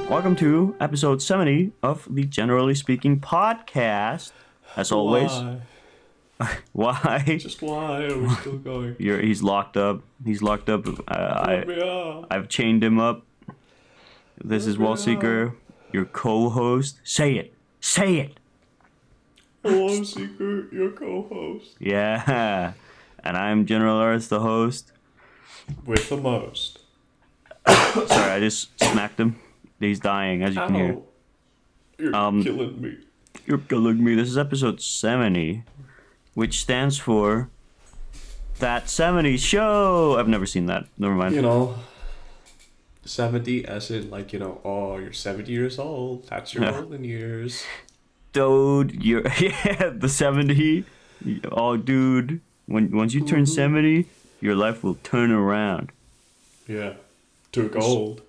Welcome to episode 70 of the Generally Speaking podcast. As always, why? Just why are we still going? He's locked up. He's locked up. I've chained him up. This is Wallseeker, your co-host. Say it. Say it. Wallseeker, your co-host. Yeah. And I'm GeneralArse, the host. With the most. Sorry, I just smacked him. He's dying, as you can hear. You're killing me. You're killing me. This is episode 70, which stands for That 70s Show. I've never seen that. Never mind. 70 as in you're 70 years old. That's your golden years. Dude, the 70. Oh, dude. Once you turn 70, your life will turn around. Yeah. To gold.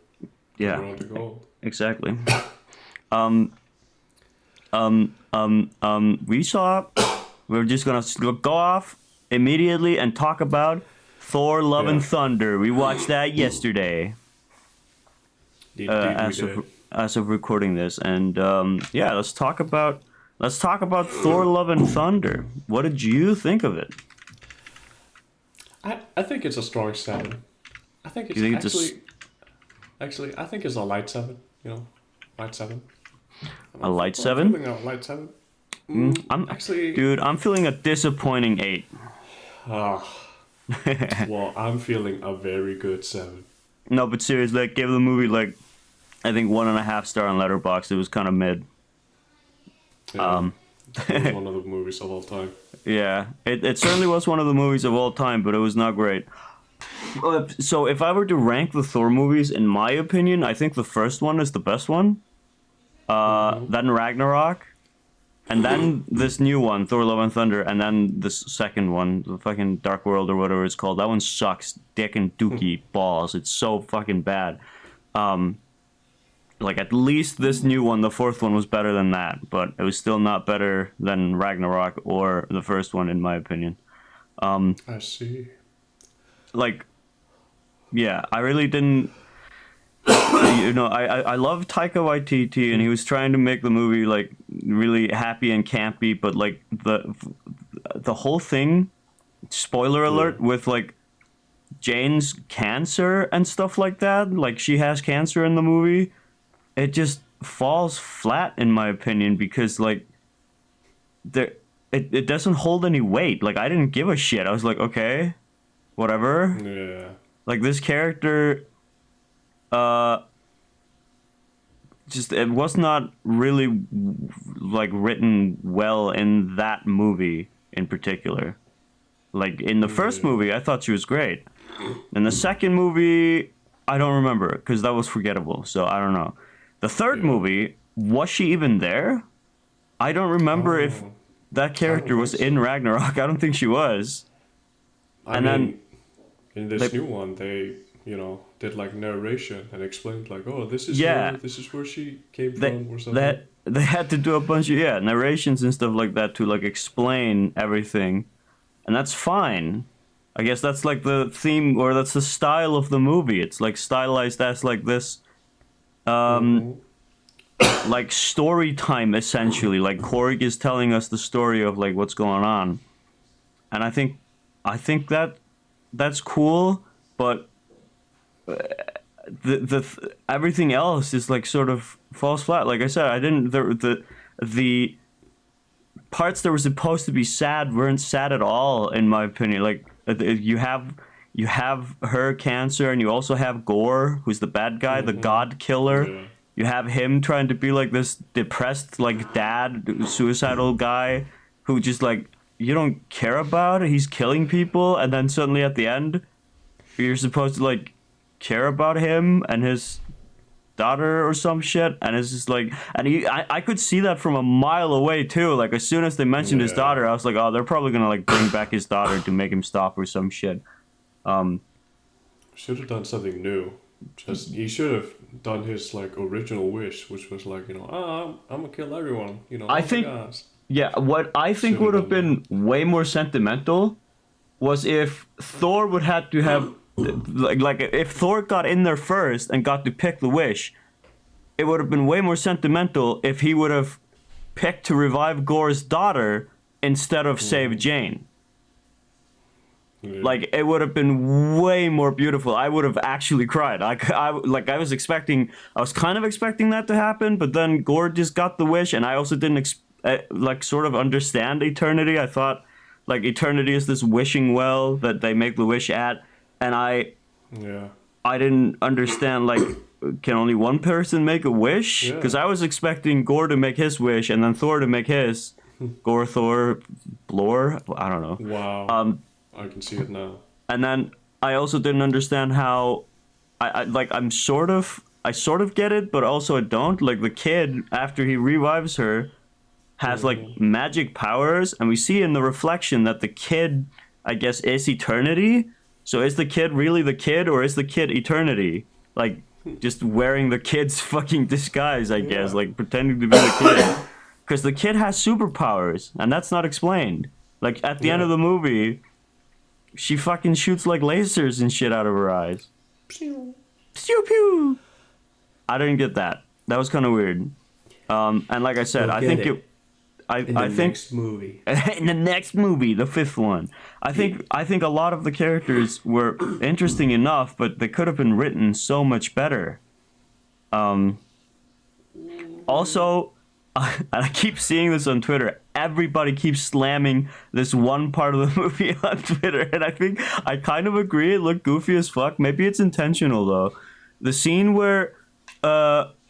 Yeah. To gold. Exactly. We're just gonna go off immediately and talk about Thor: Love and Thunder. We watched that yesterday. As of recording this, and let's talk about Thor: Love and Thunder. What did you think of it? I think it's a strong 7. I think it's actually I think it's a light 7. Light 7. A light 7? I'm feeling a light 7. I'm feeling a disappointing 8. Well, I'm feeling a very good 7. No, but seriously, I gave the movie I think 1.5 star on Letterboxd. It was kind of mid. Yeah, it was one of the movies of all time. Yeah, it certainly was one of the movies of all time, but it was not great. So if I were to rank the Thor movies, in my opinion, I think the first one is the best one. Then Ragnarok, and then this new one, Thor: Love and Thunder, and then this second one, the fucking Dark World or whatever it's called. That one sucks dick and dookie balls. It's so fucking bad. At least this new one, the fourth one, was better than that, but it was still not better than Ragnarok or the first one, in my opinion. I see. I really didn't. I love Taika Waititi, and he was trying to make the movie really happy and campy, but the whole thing, spoiler alert, with Jane's cancer and stuff like that, she has cancer in the movie, it just falls flat in my opinion, because it doesn't hold any weight. I didn't give a shit. I was like, okay, whatever. Yeah. This character, it was not really written well in that movie in particular. In the first movie, I thought she was great. In the second movie, I don't remember, because that was forgettable, so I don't know. The third movie, was she even there? I don't remember if that character was in Ragnarok. I don't think she was. In this new one, they did narration and explained this is her, this is where she came from or something. They had to do a bunch of narrations and stuff like that to explain everything, and that's fine. I guess that's the theme, or that's the style of the movie. It's stylized as this story time, essentially. Korg is telling us the story of what's going on, and I think that's cool, but the everything else is sort of falls flat. Like I said, I didn't the parts that were supposed to be sad weren't sad at all, in my opinion. You have her cancer, and you also have Gore, who's the bad guy, the god killer. Yeah. You have him trying to be this depressed dad, suicidal guy who just you don't care about. He's killing people, and then suddenly at the end, you're supposed to care about him and his daughter or some shit, and it's just I could see that from a mile away too. As soon as they mentioned his daughter, I was like, oh, they're probably gonna bring back his daughter to make him stop or some shit. Should have done something new. He should have done his original wish, which was I'm gonna kill everyone. I think. Yeah, what I think would have been way more sentimental was if Thor would have to have if Thor got in there first and got to pick the wish, it would have been way more sentimental if he would have picked to revive Gore's daughter instead of save Jane. Yeah. Like, it would have been way more beautiful. I would have actually cried. I was kind of expecting that to happen, but then Gore just got the wish, and I also didn't sort of understand eternity. I thought, like, eternity is this wishing well that they make the wish at, and I didn't understand, like, can only one person make a wish? Because I was expecting Gore to make his wish, and then Thor to make his. Gore, Thor, Blor? I don't know. Wow. I can see it now. And then I also didn't understand how I sort of get it, but also I don't. Like, the kid, after he revives her, has like magic powers, and we see in the reflection that the kid, I guess, is eternity. So is the kid really the kid, or is the kid eternity? Like, just wearing the kid's fucking disguise, I guess, like pretending to be the kid. Because the kid has superpowers, and that's not explained. Like, at the end of the movie, she fucking shoots like lasers and shit out of her eyes. Pew. Pew pew. I didn't get that. That was kind of weird. And like I said, I think in the next movie. In the next movie, the fifth one. I think a lot of the characters were interesting enough, but they could have been written so much better. Also, and I keep seeing this on Twitter. Everybody keeps slamming this one part of the movie on Twitter, and I think I kind of agree. It looked goofy as fuck. Maybe it's intentional though. The scene where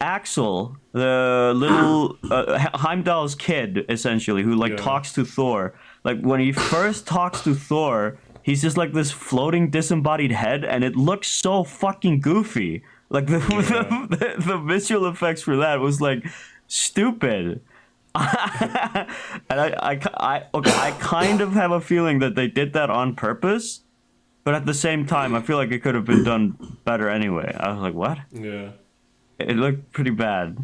Axel, the little Heimdall's kid, essentially, who like talks to Thor. Like, when he first talks to Thor, he's just like this floating disembodied head, and it looks so fucking goofy. Like the visual effects for that was like stupid. And I kind of have a feeling that they did that on purpose, but at the same time, I feel like it could have been done better anyway. I was like, what? Yeah. It looked pretty bad.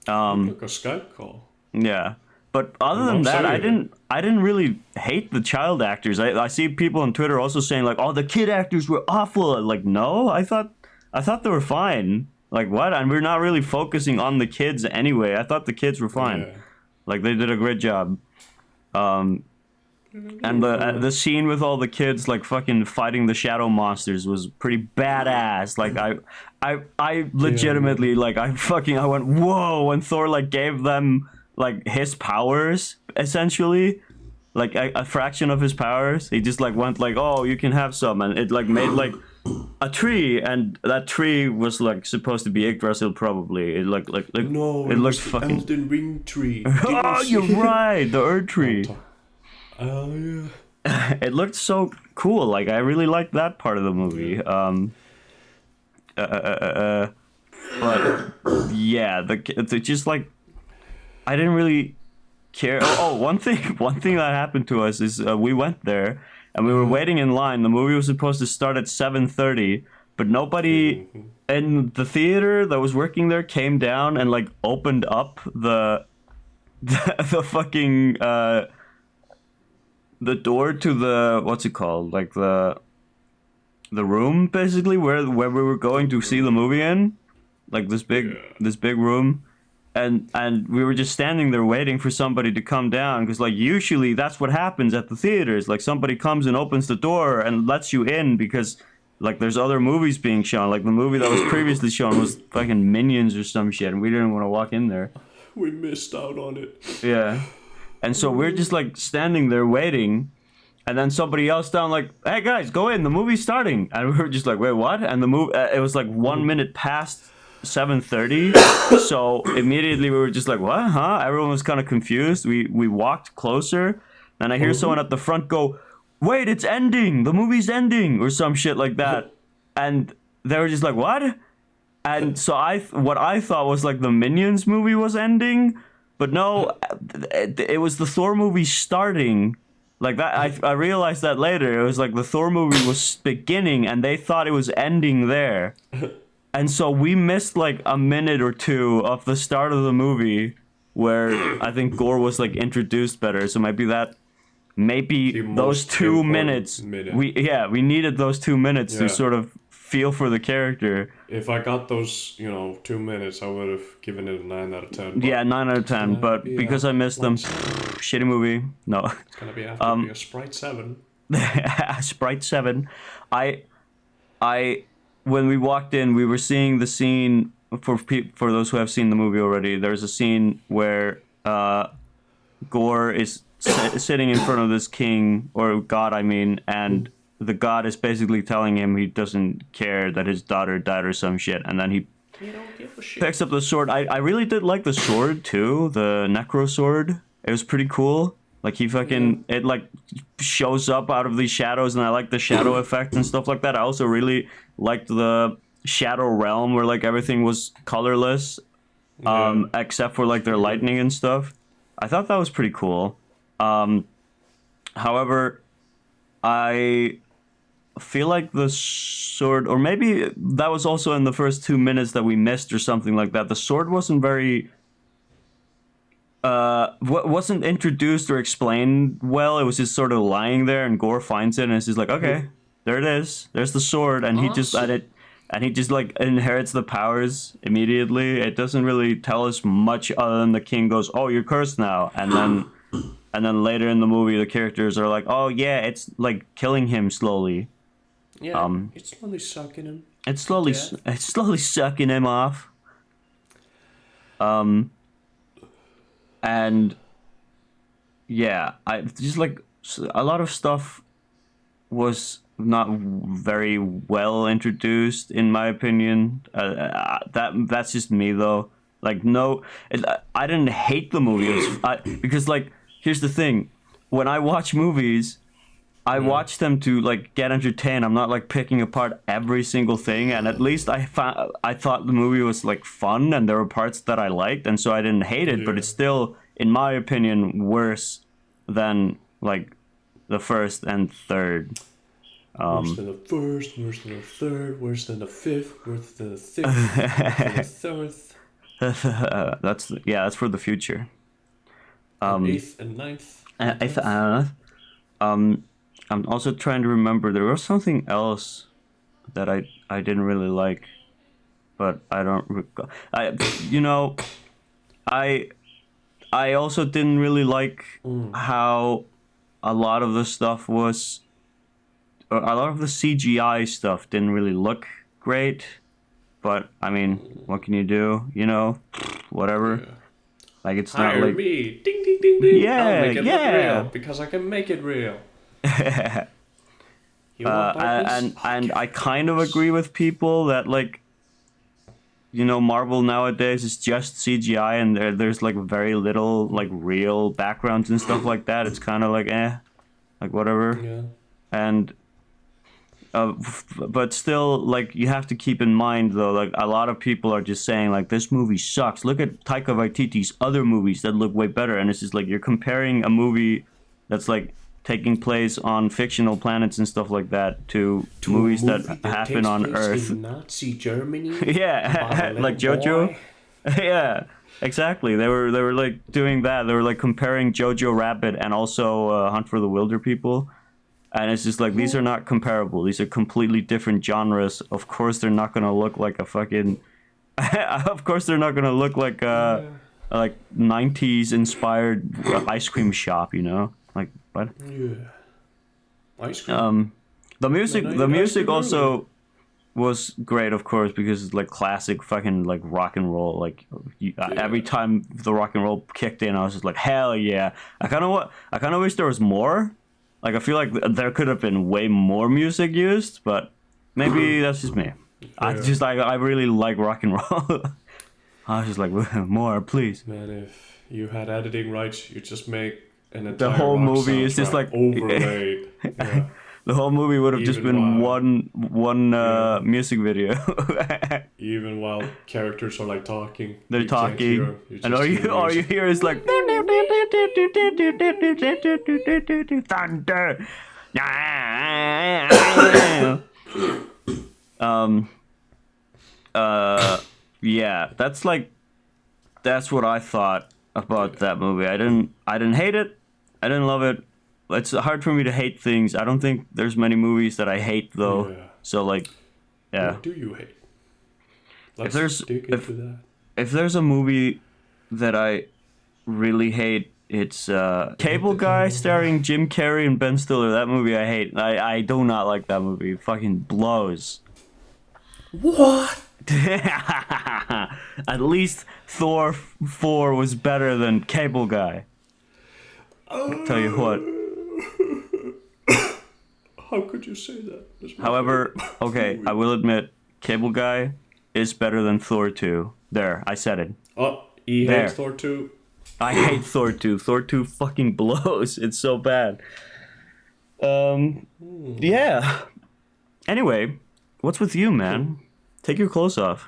Like a Skype call. Yeah. But other than that, I didn't really hate the child actors. I see people on Twitter also saying like, "Oh, the kid actors were awful." Like, no, I thought they were fine. Like, what? And we're not really focusing on the kids anyway. I thought the kids were fine. Yeah. Like, they did a great job. And the scene with all the kids like fucking fighting the shadow monsters was pretty badass. Like, I legitimately like I went whoa when Thor like gave them like his powers, essentially, like a fraction of his powers. He just like went like, oh, you can have some, and it like made like a tree, and that tree was like supposed to be Yggdrasil probably. It like no, it looked fucking Elden Ring tree. Oh, you're right, the Earth tree. Oh yeah. It looked so cool. Like, I really liked that part of the movie. But yeah, the just like I didn't really care. One thing that happened to us is we went there and we were waiting in line. The movie was supposed to start at 7:30, but nobody in the theater that was working there came down and like opened up the fucking the door to the, what's it called, like the room basically where we were going to see the movie in, like this big room. And we were just standing there waiting for somebody to come down, because like usually that's what happens at the theaters. Like, somebody comes and opens the door and lets you in because like there's other movies being shown. Like, the movie that was previously shown was fucking Minions or some shit, and we didn't want to walk in there. We missed out on it. Yeah. And so we're just like standing there waiting, and then somebody else down like, "Hey guys, go in, the movie's starting." And we were just like, "Wait, what?" And the movie it was like 1 minute past 7:30, so immediately we were just like, "What? Huh?" Everyone was kind of confused. We walked closer, and I hear someone at the front go, "Wait, it's ending. The movie's ending," or some shit like that. And they were just like, "What?" And so what I thought was like the Minions movie was ending, but no, it was the Thor movie starting. Like that, I realized that later. It was like the Thor movie was beginning, and they thought it was ending there. And so we missed like a minute or two of the start of the movie where I think Gore was like introduced better. So maybe those 2 minutes. We needed those 2 minutes to sort of feel for the character. If I got those, 2 minutes, I would have given it a 9 out of 10. Yeah, 9 out of 10. But because I missed them, shitty movie. No. It's gonna be have to be a Sprite 7. Sprite 7. When we walked in, we were seeing the scene for those who have seen the movie already. There's a scene where Gore is sitting in front of this king, or god, I mean, and the god is basically telling him he doesn't care that his daughter died or some shit, and then he picks up the sword. I really did like the sword too, the necro sword. It was pretty cool. Like he fucking it like shows up out of these shadows, and I like the shadow effect and stuff like that. I also really liked the shadow realm where like everything was colorless, except for like their lightning and stuff. I thought that was pretty cool. However, I feel like the sword, or maybe that was also in the first 2 minutes that we missed or something like that. The sword wasn't very wasn't introduced or explained well. It was just sort of lying there, and Gore finds it, and it's just like, okay, there it is. There's the sword, and he just like inherits the powers immediately. It doesn't really tell us much other than the king goes, "Oh, you're cursed now," and then later in the movie, the characters are like, "Oh yeah, it's like killing him slowly." Yeah, it's slowly sucking him. It's slowly sucking him off. And yeah, I just like a lot of stuff was not very well introduced, in my opinion. That's just me though. Like I didn't hate the movie. Because like here's the thing, when I watch movies, I watch them to like get entertained. I'm not like picking apart every single thing, and at least I thought the movie was like fun, and there were parts that I liked, and so I didn't hate it. But it's still, in my opinion, worse than like the first and third. Worse than the first, worse than the third, worse than the fifth, worse than the sixth, worse than the seventh. That's for the future. Eighth and ninth. I'm also trying to remember. There was something else that I didn't really like, but I don't recall. I also didn't really like how a lot of the stuff was, or a lot of the CGI stuff didn't really look great. But I mean, what can you do? Whatever. Yeah. Like it's Hire not like me. Ding ding ding ding. Yeah, I'll make it look real because I can make it real. And I kind of agree with people that like, Marvel nowadays is just CGI, and there's like very little like real backgrounds and stuff like that. It's kind of like like whatever. Yeah. And but still, like, you have to keep in mind though, like a lot of people are just saying like this movie sucks. Look at Taika Waititi's other movies that look way better, and it's just like you're comparing a movie that's like taking place on fictional planets and stuff like that to movies that happen on Earth. In Nazi Germany. Yeah, like JoJo. Yeah, exactly. They were like doing that. They were like comparing Jojo Rabbit and also Hunt for the Wilder People. And it's just like, these are not comparable. These are completely different genres. Of course, they're not going to look like a fucking... of course, they're not going to look like a like 90s inspired ice cream shop, Like, what? Yeah. Ice cream. The music also was great, of course, because it's like classic fucking like rock and roll. Like every time the rock and roll kicked in, I was just like, hell yeah. I kind of wish there was more. Like, I feel like there could have been way more music used, but maybe that's just me. Yeah. I really like rock and roll. I was just like, more, please. Man, if you had editing rights, you'd just make an entire the whole movie is just like overlaid. Yeah. The whole movie would have just been one music video. Even while characters are like talking. They're talking. And all you hear is like thunder. Yeah, that's what I thought about that movie. I didn't hate it. I didn't love it. It's hard for me to hate things. I don't think there's many movies that I hate though. Yeah. So like, Yeah. What do you hate? If Let's dig into that. If there's a movie that I really hate, it's Cable Guy starring Jim Carrey and Ben Stiller. That movie I hate. I do not like that movie. It fucking blows. What? At least Thor 4 was better than Cable Guy. I'll tell you what. How could you say that? However, okay, I will admit, Cable Guy is better than Thor 2. There, I said it. Oh, he hates Thor 2. I hate Thor 2. Thor 2 fucking blows. It's so bad. Yeah. Anyway, what's with you, man? Take your clothes off.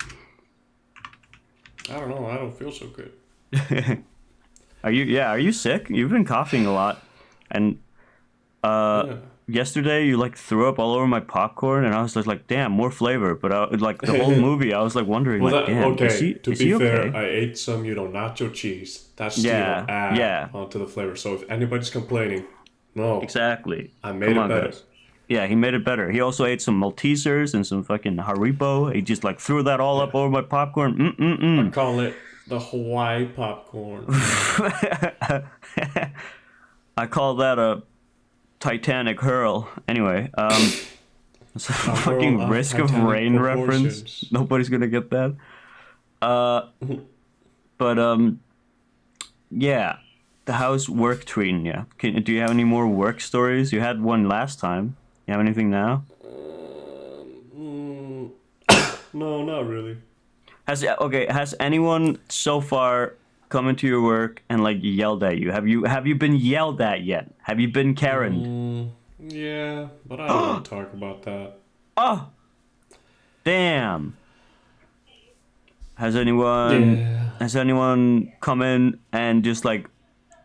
I don't know. I don't feel so good. Are you sick? You've been coughing a lot. And yesterday you like threw up all over my popcorn, and I was just like, damn, more flavor. But like the whole movie, I was like wondering, well, like, damn, okay. is he fair, okay? I ate some, nacho cheese. That's still add onto the flavor. So if anybody's complaining, no, Exactly. I made it better. Guys. Yeah, he made it better. He also ate some Maltesers and some fucking Haribo. He just like threw that all up over my popcorn. I call it the Hawaii popcorn. I call that a Titanic hurl. Anyway, it's a fucking Risk of Rain reference. Nobody's gonna get that. But yeah. How's work treating you? Do you have any more work stories? You had one last time. You have anything now? No, not really. Has anyone so far come into your work and like yelled at you? Have you been yelled at yet? Have you been Karen'd? Yeah, but I don't want to talk about that. Oh, damn. Has anyone come in and just like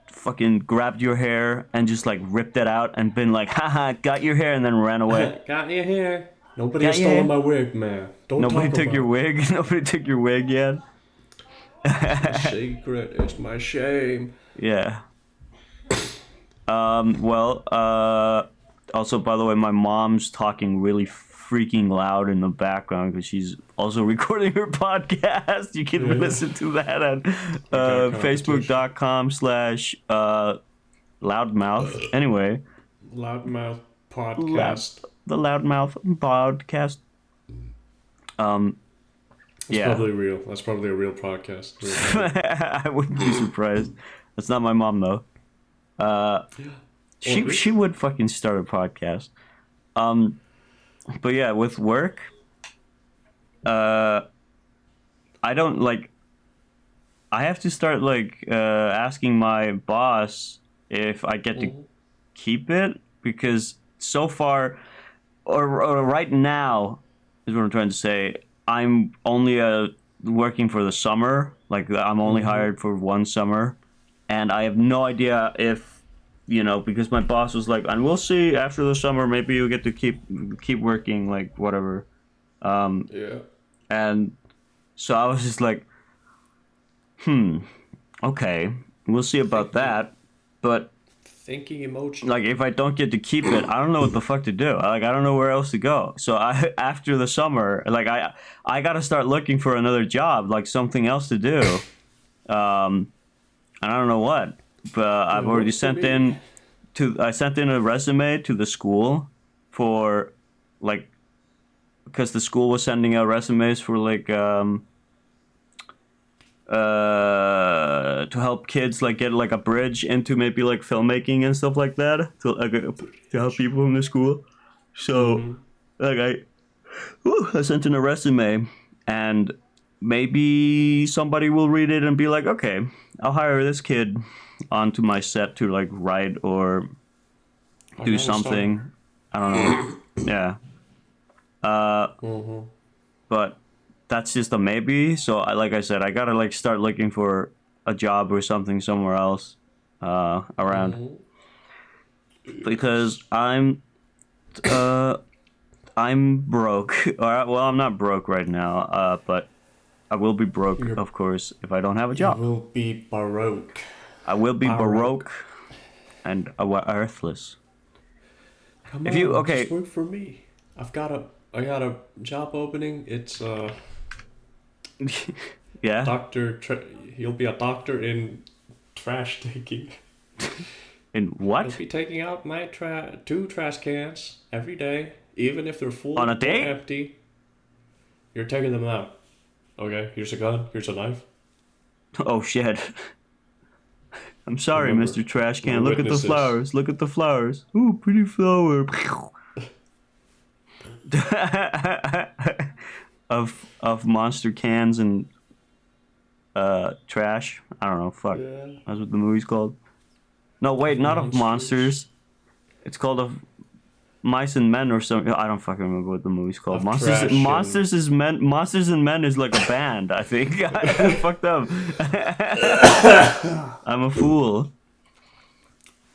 fucking grabbed your hair and just like ripped it out and been like, haha, got your hair, and then ran away? Got your hair. Nobody has stolen my wig, man. Nobody took your wig? Nobody took your wig yet? Secret is my shame. Yeah. Well, also, by the way, my mom's talking really freaking loud in the background because she's also recording her podcast. You can listen to that at facebook.com/loudmouth. Anyway. Loudmouth podcast. The Loudmouth podcast. It's probably real. That's probably a real podcast. I wouldn't be surprised. That's not my mom though. She would fucking start a podcast. But yeah, with work, I don't like. I have to start like asking my boss if I get to keep it, because so far, or right now, is what I'm trying to say. I'm only working for the summer. Like I'm only hired for one summer, and I have no idea if. Because my boss was like, and we'll see after the summer, maybe you get to keep working, like whatever. Yeah. And so I was just like, okay, we'll see about that. But thinking emoji. Like if I don't get to keep it, I don't know what the fuck to do. Like I don't know where else to go. So after the summer, like I got to start looking for another job, like something else to do. And I don't know what. But I've already sent in a resume to the school for like, because the school was sending out resumes for like to help kids like get like a bridge into maybe like filmmaking and stuff like that to help people in the school. So like I sent in a resume, and maybe somebody will read it and be like, okay, I'll hire this kid onto my set to like write or do something. I don't know. Yeah. But that's just a maybe. So like I said, I gotta like start looking for a job or something somewhere else around, because I'm broke. Well, I'm not broke right now. But I will be broke, of course, if I don't have a job. You will be baroque. I will be baroque and earthless. Come on, just work for me. I've got a I got a job opening. It's Yeah. He'll be a doctor in trash taking. In what? He'll be taking out my 2 trash cans every day, even if they're full On a or day? empty. You're taking them out. Okay, here's a gun. Here's a knife. Oh shit. I'm sorry, Remember, Mr. Trash Can. we're Look at the witnesses. flowers. Look at the flowers. Ooh, pretty flower. of monster cans and trash. I don't know. Fuck. Yeah. That's what the movie's called. No, wait, not of monsters. It's called of Mice and Men or something. I don't fucking remember what the movie's called. Of Monsters. trash Monsters is Men. Monsters and Men is like a band. I think. I fucked up. I'm a fool.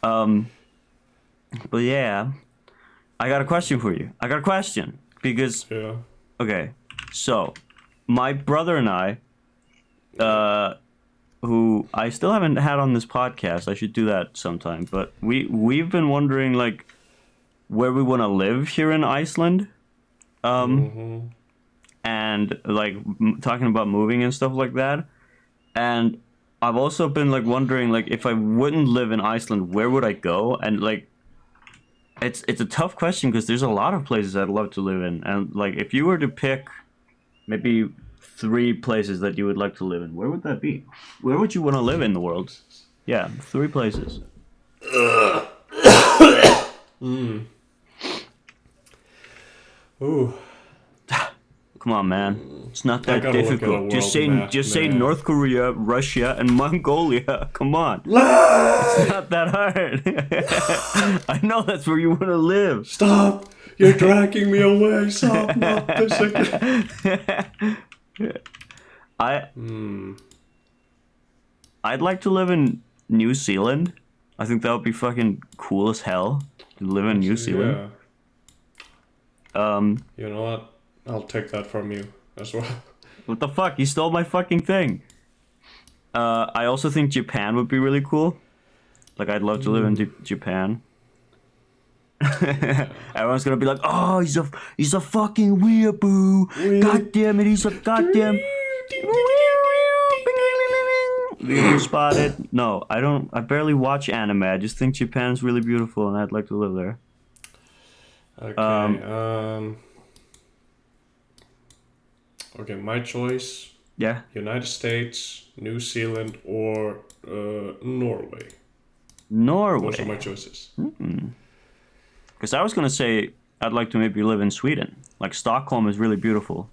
But yeah, I got a question for you. I got a question because Yeah. okay, so my brother and I, who I still haven't had on this podcast. I should do that sometime. But we've been wondering like where we want to live here in Iceland, and like talking about moving and stuff like that. And I've also been like wondering like if I wouldn't live in Iceland, where would I go? And like it's a tough question because there's a lot of places I'd love to live in. And like if you were to pick maybe 3 places that you would like to live in, where would that be? Where would you want to live in the world? Yeah, 3 places. Ooh. Come on, man. It's not I that gotta look at a difficult. world Just say map, man. North Korea, Russia, and Mongolia. Come on. It's not that hard. I know that's where you want to live. Stop! You're dragging me away. Stop! Not this again. I'd like to live in New Zealand. I think that would be fucking cool as hell to live in New Zealand. Yeah. You know what? I'll take that from you as well. What the fuck? You stole my fucking thing. I also think Japan would be really cool. Like, I'd love to live in Japan. Everyone's gonna be like, "Oh, he's a fucking weeaboo. God damn it, he's a goddamn." You spotted? No, I don't. I barely watch anime. I just think Japan's really beautiful, and I'd like to live there. Okay. Okay, my choice: Yeah. United States, New Zealand, or Norway. Norway. Those are my choices. Because I was gonna say I'd like to maybe live in Sweden. Like Stockholm is really beautiful.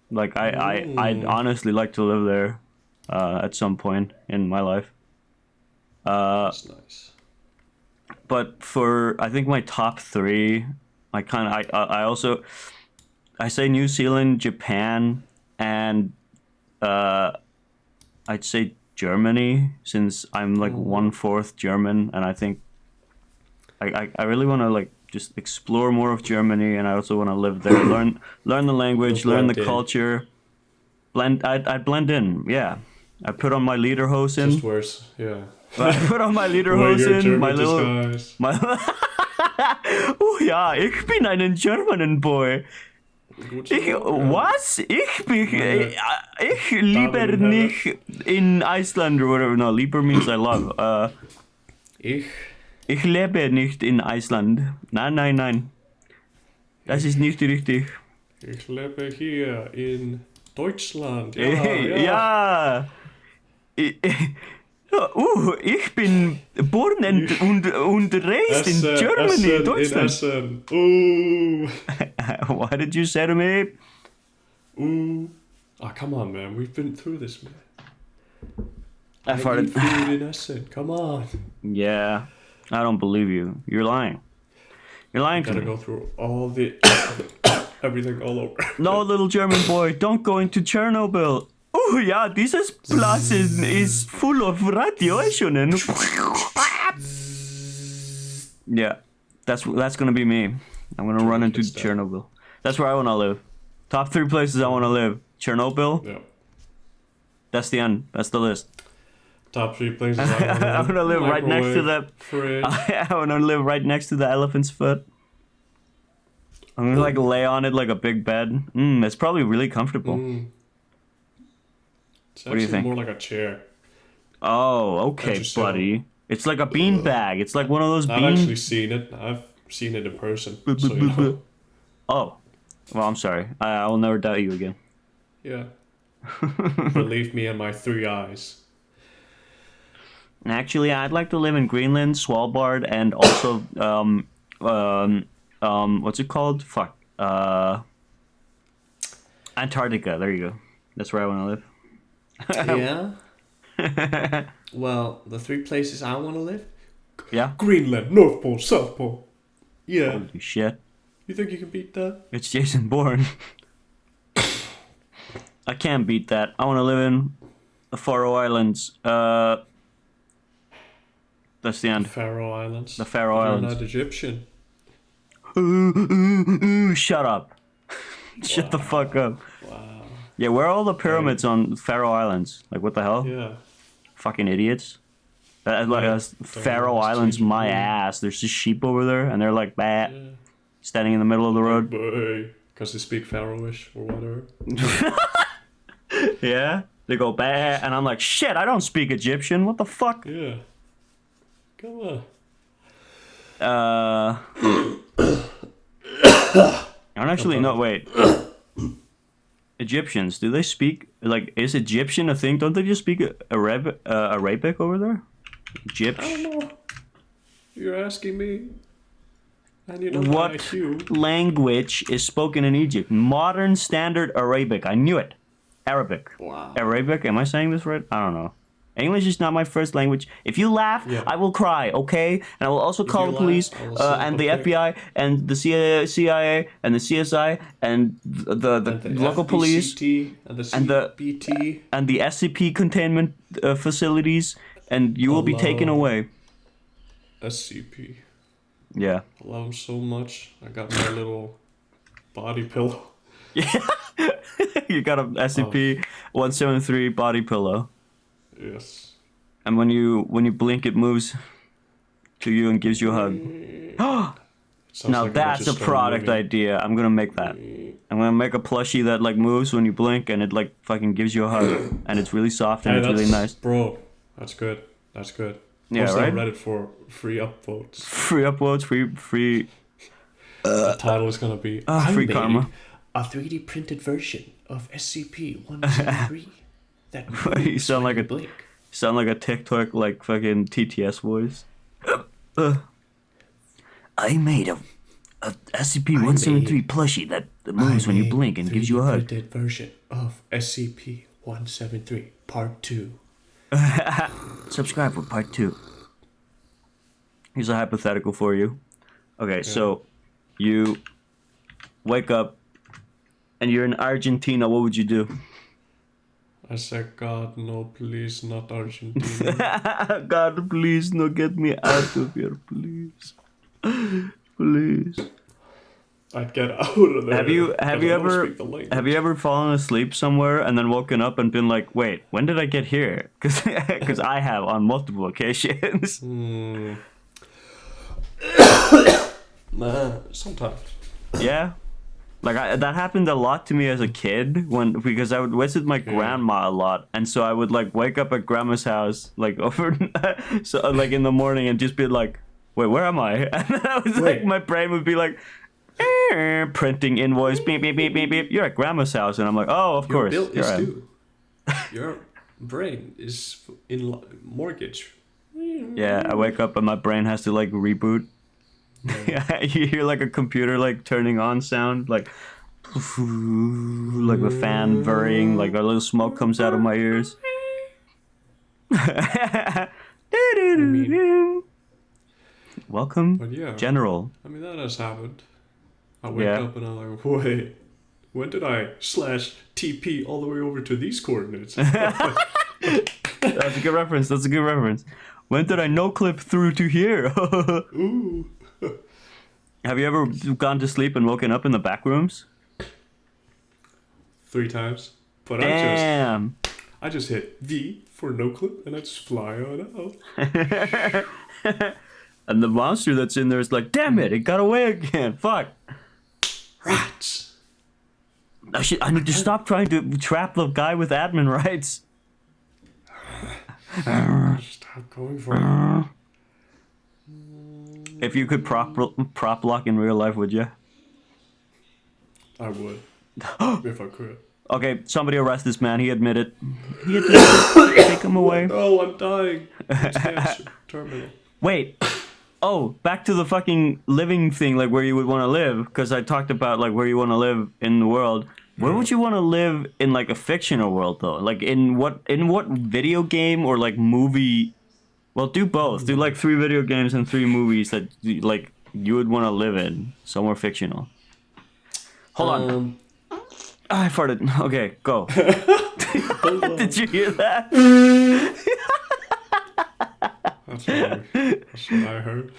Like I'd honestly like to live there at some point in my life. That's nice. But for I think my top 3, I also say New Zealand, Japan, and I'd say Germany, since I'm like 1/4 German, and I think I really want to like just explore more of Germany, and I also want to live there, learn the language, learn the culture, I'd blend in. Yeah, I put on my lederhosen. Just worse, yeah. I put on my lederhosen, my little Oh ja, ich bin einen German boy. Was? Ich lieber nicht in Iceland or whatever. No, lieber means I love. Ich lebe nicht in Iceland. Nein. Das ist nicht richtig. Ich lebe hier in Deutschland. Ja. Ich bin born und raised in Germany, Deutschland. Ooh. What did you say to me? Ooh. Oh, come on, man. We've been through this, man. I farted. Food in Essen. Come on. Yeah. I don't believe you. You're lying. You're lying to me. Gotta go through all the... everything all over. No, little German boy. Don't go into Chernobyl. Oh ja, dieses Platz is full of radiation. Yeah, that's gonna be me. I'm gonna run into Chernobyl. That's where I wanna live. Top 3 places I wanna live. Chernobyl. Yeah. That's the end. That's the list. Top 3 places I wanna live right next to the. Fridge. I wanna live right next to the elephant's foot. I'm gonna like lay on it like a big bed. It's probably really comfortable. It's what do you think? More like a chair. Oh, okay, buddy. It's like a bean bag. It's like one of those I've actually seen it. I've seen it in person. So, you know. Oh, well, I'm sorry. I will never doubt you again. Yeah. Believe me and my 3 eyes. Actually, I'd like to live in Greenland, Svalbard, and also what's it called? Fuck. Antarctica. There you go. That's where I want to live. Yeah. Well, the 3 places I want to live. Yeah. Greenland, North Pole, South Pole. Yeah. Holy shit. You think you can beat that? It's Jason Bourne. I can't beat that. I want to live in the Faroe Islands. That's the end. Faroe Islands. The Faroe Islands. You're not Egyptian. Shut up. Shut the fuck up. Wow. Yeah, where are all the pyramids on Faroe Islands? Like, what the hell? Yeah. Fucking idiots. Faroe it's Islands, teaching my me. ass. There's just sheep over there, and they're like, standing in the middle of the road. Because they speak Faroish or whatever. Yeah? They go, bah, and I'm like, shit, I don't speak Egyptian. What the fuck? Yeah. Come on. I don't actually know. Wait. Egyptians, do they speak, like, is Egyptian a thing? Don't they just speak Arabic over there? I don't know. You're asking me. And you know What IQ. language is spoken in Egypt? Modern Standard Arabic. I knew it. Arabic. Wow. Arabic? Am I saying this right? I don't know. English is not my first language. If you laugh, I will cry, okay? And I will also call the police and the FBI and the CIA and the CSI and the local police and the CBT and the SCP containment facilities, and you will be taken away. SCP. Yeah. I love them so much. I got my little body pillow. Yeah. You got a SCP-173 body pillow. Yes. And when you blink, it moves to you and gives you a hug. Now like that's a product idea. I'm gonna make that. I'm gonna make a plushie that like moves when you blink, and it like fucking gives you a hug, and it's really soft and it's really nice. Bro, that's good. That's good. Yeah, Post right. on Reddit for free upvotes. Free uploads, free. The title is gonna be Free karma. A 3D printed version of SCP-173 that You sound like a blink. sound like a TikTok like fucking TTS voice. I made a SCP-173 plushie that moves when you blink and gives you a hug. 3D printed version of SCP-173 Part 2. Subscribe for part 2. Here's a hypothetical for you. Okay, so you wake up and you're in Argentina. What would you do? I said, God, no, please, not Argentina. God, please, no, get me out of here, please. Please. I'd get out of there. Have you ever fallen asleep somewhere and then woken up and been like, wait, when did I get here? Because I have on multiple occasions. Sometimes. Yeah. Like that happened a lot to me as a kid because I would visit my grandma a lot, and so I would like wake up at grandma's house like over so like in the morning and just be like, wait, where am I? And then I was like, my brain would be like, printing invoice, beep beep beep beep beep. You're at grandma's house, and I'm like, oh, of course. Your bill is due. Your brain is in mortgage. Yeah, I wake up and my brain has to like reboot. Yeah, you hear like a computer like turning on sound, like the fan whirring, like a little smoke comes out of my ears. Welcome, General. I mean, that has happened. I wake up and I'm like, wait, when did I /TP all the way over to these coordinates? That's a good reference. When did I no-clip through to here? Ooh. Have you ever gone to sleep and woken up in the back rooms? 3 times. But damn. I just hit V for no clip and I just fly on out. And the monster that's in there is like, damn it got away again. Fuck. Rats. I need to stop trying to trap the guy with admin rights. Stop going for it. If you could prop lock in real life, would you? I would. If I could. Okay, somebody arrest this man. He admitted. He admitted. Take him away. Oh, I'm dying. It's cancer. Terminal. Wait. Oh, back to the fucking living thing, like where you would want to live, because I talked about like where you want to live in the world. Where would you want to live in like a fictional world though? Like in what video game or like movie? Well, do both. Do like 3 video games and 3 movies that like you would want to live in somewhere fictional. Hold on. I farted. Okay, go. Did you hear that? That's what I heard.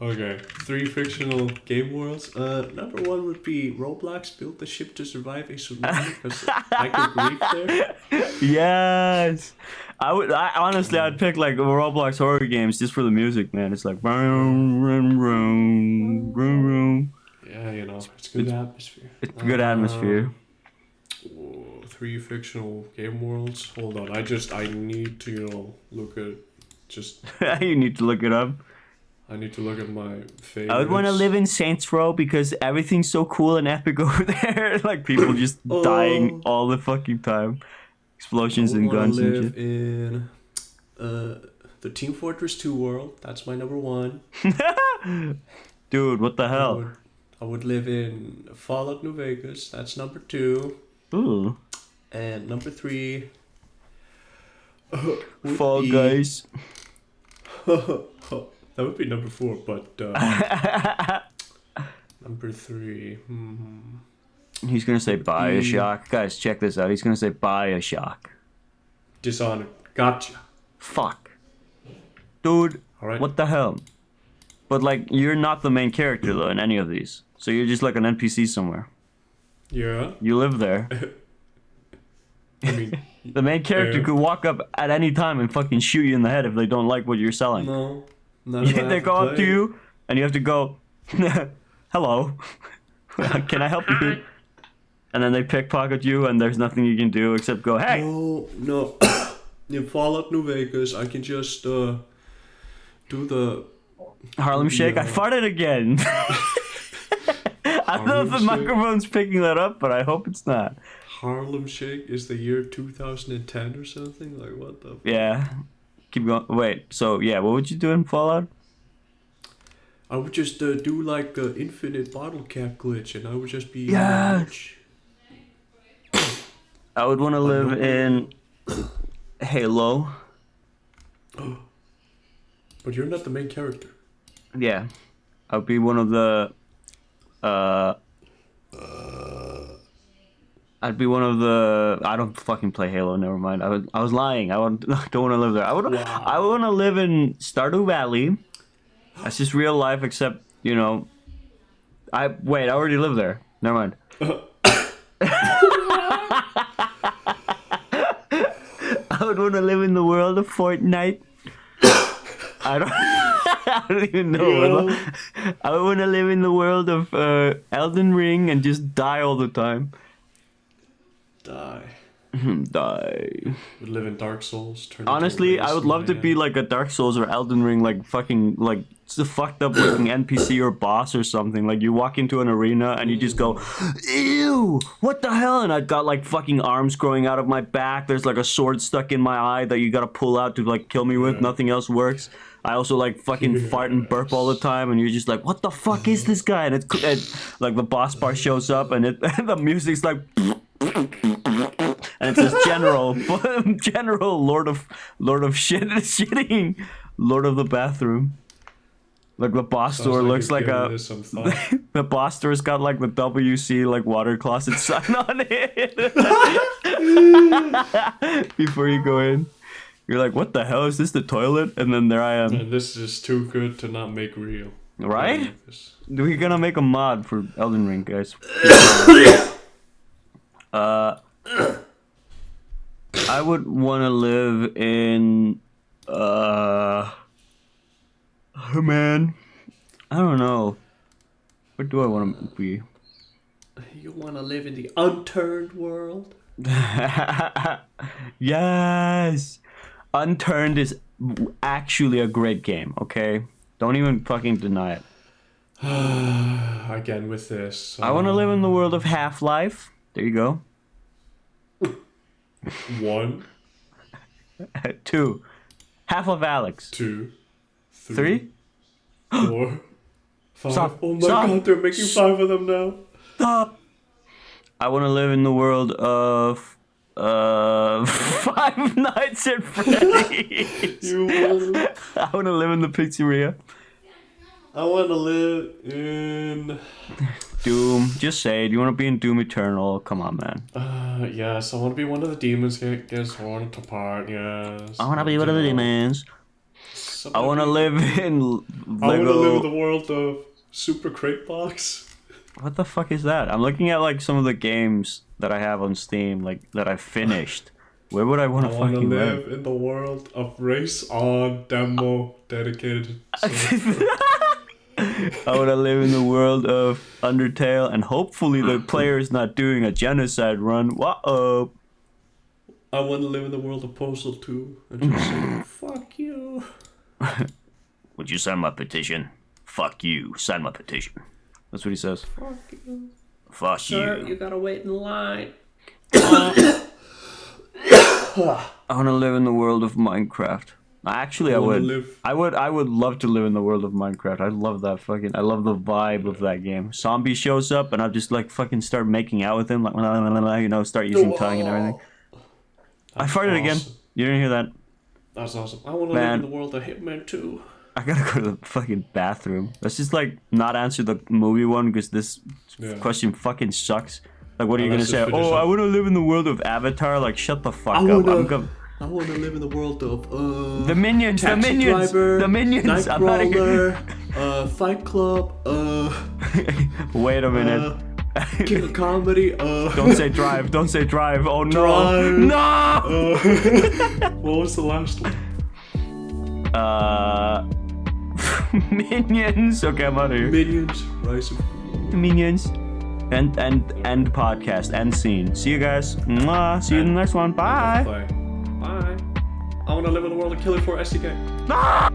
Okay, 3 fictional game worlds. Number 1 would be Roblox. Build the ship to survive a tsunami because I could breathe there. Yes. I'd pick like Roblox horror games just for the music, man. It's like vroom, vroom, vroom, vroom, vroom. Yeah, you know, it's good atmosphere. It's good atmosphere. 3 fictional game worlds. Hold on, I need to, you know, look at just. You need to look it up. I need to look at my favorites. I would want to live in Saints Row because everything's so cool and epic over there. Like people just dying all the fucking time. Explosions and guns and shit. I live in the Team Fortress 2 world. That's my number 1. Dude, what the hell? I would live in Fallout New Vegas. That's number 2. Ooh. And number 3. Fall Guys. That would be number 4, but number 3. He's gonna say Bioshock. Guys, check this out. He's gonna say Bioshock. Dishonored. Gotcha. Fuck. Dude, All right. what the hell? But like, you're not the main character though in any of these. So you're just like an NPC somewhere. Yeah. You live there. I mean, The main character could walk up at any time and fucking shoot you in the head if they don't like what you're selling. no. They go up to you and you have to go, hello, can I help you? And then they pickpocket you and there's nothing you can do except go, hey. No. In Fallout New Vegas, I can just do the Harlem Shake. I farted again. I don't know if the microphone's picking that up, but I hope it's not. Harlem Shake is the year 2010 or something? Like, what the? Yeah. Keep going. Wait, so yeah, what would you do in Fallout? I would just do like the infinite bottle cap glitch, and I would just be. Yeah. I would want to live in Halo. But you're not the main character. Yeah, I would be one of the. I'd be one of the. I don't fucking play Halo. Never mind. I was lying. Don't want to live there. I would want to live in Stardew Valley. That's just real life, except you know. I already live there. Never mind. I would want to live in the world of Fortnite. I don't even know. Yeah. I would want to live in the world of Elden Ring and just die all the time. Die. Would live in Dark Souls. Honestly, I would love to be like a Dark Souls or Elden Ring, like fucking like it's a fucked up looking NPC or boss or something. Like you walk into an arena and you just go, ew, what the hell? And I've got like fucking arms growing out of my back. There's like a sword stuck in my eye that you gotta pull out to like kill me with. Nothing else works. I also like fucking fart and burp all the time, and you're just like, what the fuck is this guy? And it's like the boss bar shows up, and the music's like. And it says General Lord of Shitting, Lord of the Bathroom. Like the boss door looks like the boss door's got like the WC like water closet sign on it. Before you go in, you're like, what the hell is this? The toilet? And then there I am. And this is too good to not make real. Right? We're gonna make a mod for Elden Ring, guys. I would want to live in, oh man, I don't know. Where do I want to be? You want to live in the unturned world? Yes! Unturned is actually a great game, okay? Don't even fucking deny it. Again with this. I want to live in the world of Half-Life. There you go. 1, 2. Half-Life Alex. 2, 3. 4, 5. Stop. Oh my Stop. god, they're making 5 of them now. Stop. I want to live in the world of Five Nights at Freddy's. You want I want to live in the pizzeria. I want to live in Doom. Just say it. You want to be in Doom Eternal? Come on, man. Yes, I want to be one of the demons gets torn apart. Yes. I want to be one of the demons. I want to live in Lego. I want to live in the world of Super Crate Box. What the fuck is that? I'm looking at like some of the games that I have on Steam, like that I finished. Where would I want to fucking live in the world of Race On demo dedicated. I want to live in the world of Undertale, and hopefully the player is not doing a genocide run. Whoa. I want to live in the world of Postal 2 and just say, fuck you. Would you sign my petition? Fuck you. Sign my petition. That's what he says. Fuck you. Fuck Sir, you. you gotta wait in line. I want to live in the world of Minecraft. Actually, I would love to live in the world of Minecraft. I love that I love the vibe of that game. Zombie shows up and I'll just like fucking start making out with him, like, you know, start using tongue and everything. I farted again. You didn't hear that? That's awesome. I want to live in the world of Hitman 2. I gotta go to the fucking bathroom. Let's just like not answer the movie one because this question fucking sucks. Like, what are you gonna say? Oh, I want to live in the world of Avatar. Like, shut the fuck up. I want to live in the world of the Minions, Driver, the Minions. I'm not here. Fight Club, Wait a minute. King of Comedy, Don't say drive. Don't say drive. Oh no. Drive. No. What was the last one? Minions. Okay, I'm out of here. Minions, Rise of Minions. End podcast. End scene. See you guys. Mwah. See you in the next one. Bye. Bye. I want to live in the world of Killer 4 SDK. Ah!